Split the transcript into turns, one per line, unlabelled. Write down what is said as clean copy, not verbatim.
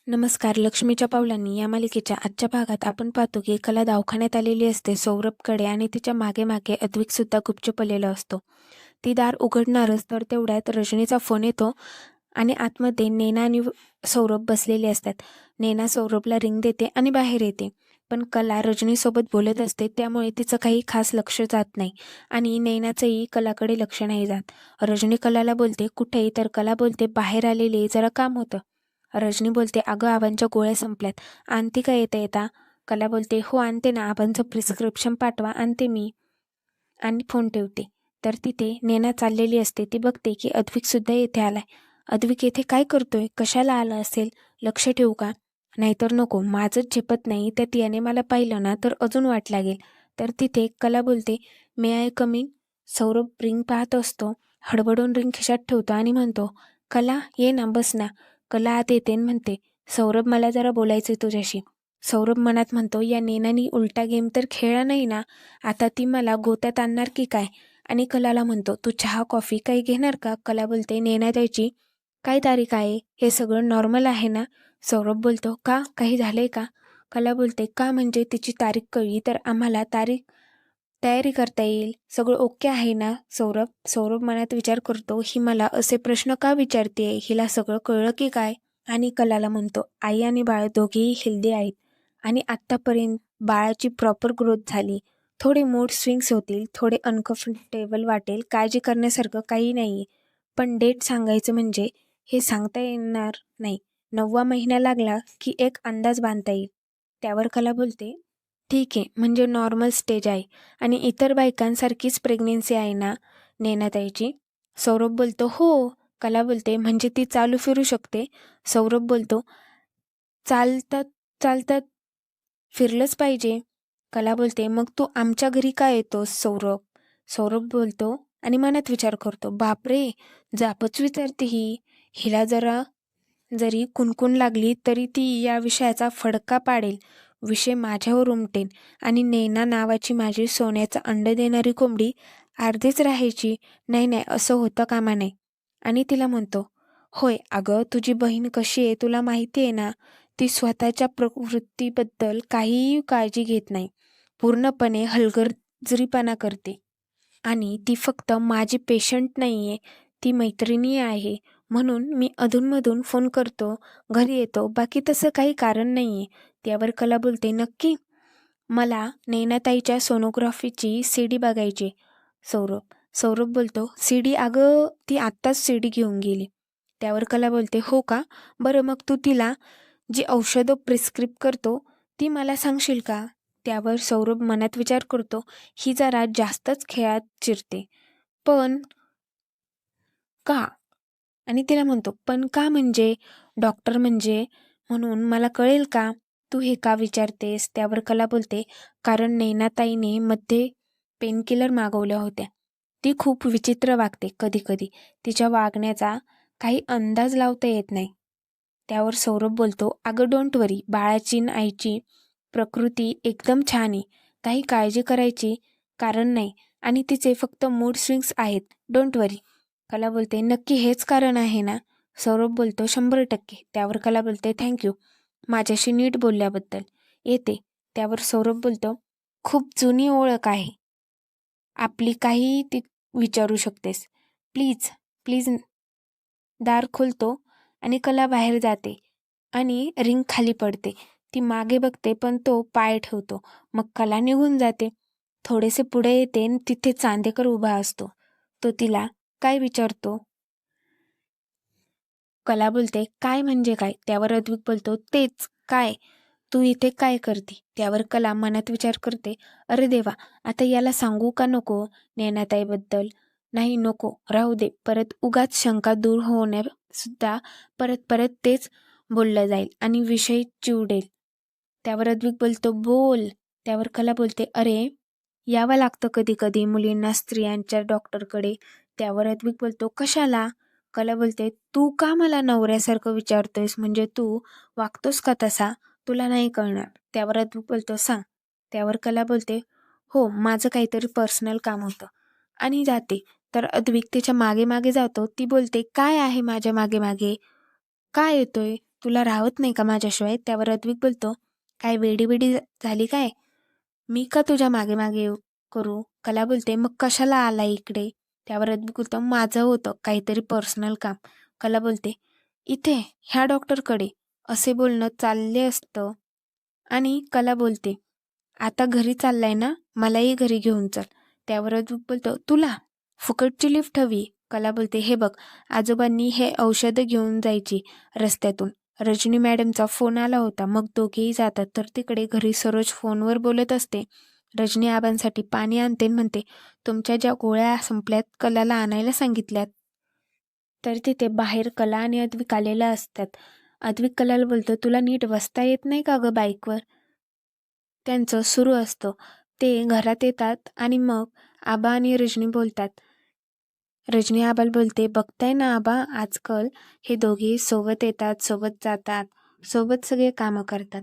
नमस्कार. लक्ष्मीच्या पावलांनी या मालिकेच्या आजच्या भागात आपण पाहतो की कला दवाखान्यात आलेली असते सौरभकडे आणि तिच्या मागे मागे अद्विक सुद्धा गुपचूप आलेला असतो. ती दार उघडणारच तर तेवढ्यात रजनीचा फोन येतो आणि आतमध्ये नेना आणि सौरभ बसलेले असतात. नेना सौरभला रिंग देते आणि बाहेर येते. पण कला रजनीसोबत बोलत असते, त्यामुळे तिचं काही खास लक्ष जात नाही आणि नैनाचंही कलाकडे लक्ष नाही जात. रजनी कलाला बोलते कुठे, तर कला बोलते बाहेर आलेले, जरा काम होतं. रजनी बोलते अगं आबांच्या गोळ्या संपल्यात, आणते का येता येता. कला बोलते हो आणते ना, आबांचं प्रिस्क्रिप्शन पाठवा, आणते मी, आणि फोन ठेवते. तर तिथे नेना चाललेली असते. ती बघते की अद्विक सुद्धा येथे आलाय. अद्विक येथे काय करतोय, कशाला आला असेल, लक्ष ठेवू का, नाहीतर नको, माझंच झेपत नाही, त्यात याने मला पाहिलं ना तर अजून वाट लागेल. तर तिथे कला बोलते may I come in. Saurabh ring पाहत असतो, हडबडून रिंग खिशात ठेवतो आणि म्हणतो कला ये ना, बस ना. कला आत येते आणि म्हणते सौरभ मला जरा बोलायचंय तुझ्याशी. सौरभ मनात म्हणतो या नेनानी उलटा गेम तर खेळला नाही ना, आता ती मला गोत्यात आणणार की काय. आणि कलाला म्हणतो तू चहा कॉफी काही घेणार का. कला बोलते नेना द्यायची काय तारीख आहे, हे सगळं नॉर्मल आहे ना. सौरभ बोलतो का, काही झालंय का. कला बोलते का म्हणजे तिची तारीख कळली तर आम्हाला तयारी करता येईल, सगळं ओके आहे ना. सौरभ मनात विचार करतो ही मला असे प्रश्न का विचारते, हिला सगळं कळलं की काय. आणि कलाला म्हणतो आई आणि बाळ दोघेही हेल्दी आहेत आणि आत्तापर्यंत बाळाची प्रॉपर ग्रोथ झाली. थोडे मूड स्विंग्स होतील, थोडे अनकम्फर्टेबल वाटेल, काळजी करण्यासारखं काही नाही. पण डेट सांगायचं म्हणजे हे सांगता येणार नाही. 9वा महिना लागला की एक अंदाज बांधता येईल. त्यावर कला बोलते ठीक आहे, म्हणजे नॉर्मल स्टेज आहे आणि इतर बायकांसारखीच प्रेग्नेन्सी आहे ना नेनाताईची. सौरभ बोलतो हो. कला बोलते म्हणजे ती चालू फिरू शकते. सौरभ बोलतो चालतात चालतात फिरलंच पाहिजे. कला बोलते मग तू आमच्या घरी का येतोस सौरभ. सौरभ बोलतो आणि मनात विचार करतो बापरे, जापच विचारते ही, हिला जरी कुणकुण लागली तरी ती या विषयाचा फडका पाडेल, विषय माझ्यावर उमटेल आणि नैना नावाची माझी सोन्याचं अंड देणारी कोंबडी अर्धीच राहायची. नाही नाही, असं होतं कामा नाही. आणि तिला म्हणतो होय अगं, तुझी बहीण कशी आहे तुला माहिती आहे ना, ती स्वतःच्या प्रवृत्तीबद्दल काहीही काळजी घेत नाही, पूर्णपणे हलगर्जीपणा करते. आणि ती फक्त माझी पेशंट नाही आहे, ती मैत्रिणी आहे. म्हणून मी अधूनमधून फोन करतो, घरी येतो, बाकी तसं काही कारण नाही आहे. त्यावर कला बोलते नक्की. मला नैनाताईच्या सोनोग्राफीची CD बघायची. सौरभ बोलतो CD अगं, ती आत्ताच CD घेऊन गेली. त्यावर कला बोलते हो का, बरं मग तू तिला जी औषधं प्रिस्क्रिब करतो ती मला सांगशील का. त्यावर सौरभ मनात विचार करतो ही जरा जास्तच खेळात चिरते, पण का. आणि तिला म्हणतो पण का म्हणजे, डॉक्टर म्हणजे म्हणून मला कळेल का, तू हे का विचारतेस. त्यावर कला बोलते कारण नैनाताईने मध्ये पेनकिलर मागवल्या होत्या. ती खूप विचित्र वागते कधी कधी, तिच्या वागण्याचा काही अंदाज लावता येत नाही. त्यावर सौरभ बोलतो अगं डोंट वरी, बाळाची न आईची प्रकृती एकदम छान आहे, काही काळजी करायची कारण नाही आणि तिचे फक्त मूड स्विंग्स आहेत, डोंट वरी. कला बोलते नक्की हेच कारण आहे ना. सौरभ बोलतो 100%. त्यावर कला बोलते थँक्यू माझ्याशी नीट बोलल्याबद्दल, येते. त्यावर सौरभ बोलतो खूप जुनी ओळख आहे आपली, काही ती विचारू शकतेस, प्लीज प्लीज. दार खोलतो आणि कला बाहेर जाते आणि रिंग खाली पडते. ती मागे बघते पण तो पाय ठेवतो. मग कला निघून जाते. थोडेसे पुढे येते आणि तिथे चांदेकर उभा असतो. तो तिला काय विचारतो. कला बोलते काय म्हणजे काय. त्यावर अद्विक बोलतो तेच काय, तू इथे काय करते. त्यावर कला मनात विचार करते अरे देवा, आता याला सांगू का नको नैनाताईबद्दल. नाही नको, राहू दे, परत उगाच शंका दूर होण्या सुद्धा परत परत तेच बोललं जाईल आणि विषय चिवडेल. त्यावर अद्विक बोलतो बोल. त्यावर कला बोलते अरे यावं लागतं कधी कधी मुलींना स्त्रियांच्या डॉक्टरकडे. त्यावर अद्विक बोलतो कशाला. कला बोलते तू का मला नवऱ्यासारखं विचारतोयस, म्हणजे तू वागतोस का तसा, तुला नाही कळणार. त्यावर अद्विक बोलतो सांग. त्यावर कला बोलते हो माझं काहीतरी पर्सनल काम होतं, आणि जाते. तर अद्विक तिच्या मागे मागे जातो. ती बोलते काय आहे माझ्या मागे मागे, काय येतोय, तुला राहत नाही का माझ्याशिवाय? त्यावर अद्विक बोलतो, काय वेडी झाली काय? मी का तुझ्या मागे मागे करू? कला बोलते, मग कशाला आला इकडे? त्यावर अद्विक बोलतो, माझं होतं काहीतरी पर्सनल काम. कला बोलते, इथे ह्या डॉक्टरकडे. असे बोलणं चालले असतं आणि कला बोलते, आता घरी चाललाय ना, मलाही घरी घेऊन चल. त्यावर अद्विक बोलतो, तुला फुकटची लिफ्ट हवी? कला बोलते, हे बघ, आजोबांनी हे औषधं घेऊन जायची रस्त्यातून. रजनी मॅडमचा फोन आला होता, मग दोघेही जातात. तर तिकडे घरी सरोज फोनवर बोलत असते. रजनी आबांसाठी पाणी आणते आणि म्हणते, तुमच्या ज्या गोळ्या संपल्यात कलाला आणायला सांगितल्यात. तर तिथे बाहेर कला आणि अद्विक आलेल्या असतात. अद्विक कलाला बोलतो, तुला नीट बसता येत नाही का गं बाईकवर? त्यांचं सुरू असतं. ते घरात येतात आणि मग आबा आणि रजनी बोलतात. रजनी आबाला बोलते, बघताय ना आबा, आजकाल हे दोघे सोबत येतात, सोबत जातात, सोबत सगळे कामं करतात.